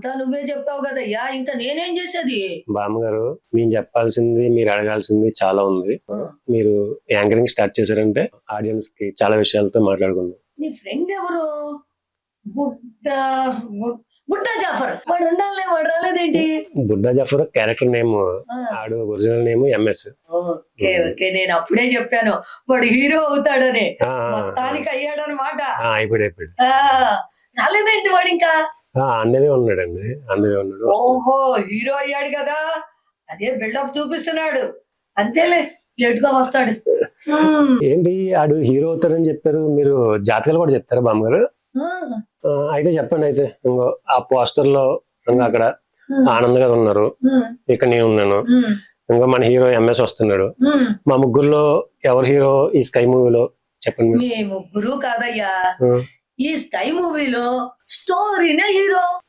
అంతా నువ్వే చెప్పావు కదయ్యా, ఇంకా నేనేం చేసేది? బామ్మగారు, మేము చెప్పాల్సింది మీరు అడగాల్సింది చాలా ఉంది. ఆ, మీరు యాంకరింగ్ స్టార్ట్ చేశారంటే ఆడియన్స్ కి చాలా విషయాలతో మాట్లాడుకుందాం. నీ ఫ్రెండ్ ఎవరు? బుడ్డ బు- బుడ్డా జాఫర్. వాడు ఉండాలే, వాడు రాలేదేంటి? బుడ్డా జఫర్ క్యారెక్టర్ నేమ్, ఆ, ఆడు original name MS. Okay okay, నేను అప్పుడే చెప్పాను వాడు హీరో అవుతాడని. మొత్తానికి అయ్యాడనమాట. అయిపోయాడు. ఆ, రాలేదేంటి వాడు ఇంకా? అందరే ఉన్నాడండి, అందరే ఉన్నాడు. వస్తాడు. ఓహో, హీరో అయ్యాడు కదా, అదే బిల్డప్ చూపిస్తున్నాడు. అంతేలే, లేట్ గా వస్తాడు. హ్మ్. ఏంటి ఆడు హీరో అవుతారని చెప్పారు, మీరు జాతకాలు కూడా చెప్తారా బామ్మగారు? ఆ, అయితే చెప్పండి. అయితే ఇంకో ఆ పోస్టర్ లో ఇంకా అక్కడ హ్మ్, ఆనంద్ గారు ఉన్నారు, హ్మ్, ఇక్కడ నేను ఉన్నాను, హ్మ్, ఇంకా మన హీరో ఎంఎస్ వస్తున్నాడు. హ్మ్. మా ముగ్గురులో ఎవరు హీరో ఈ స్కై మూవీలో చెప్పండి మీరు. మీ ముగ్గురు కాదయ్యా, ఆ, ఈ స్కై మూవీలో స్టోరీనే హీరో.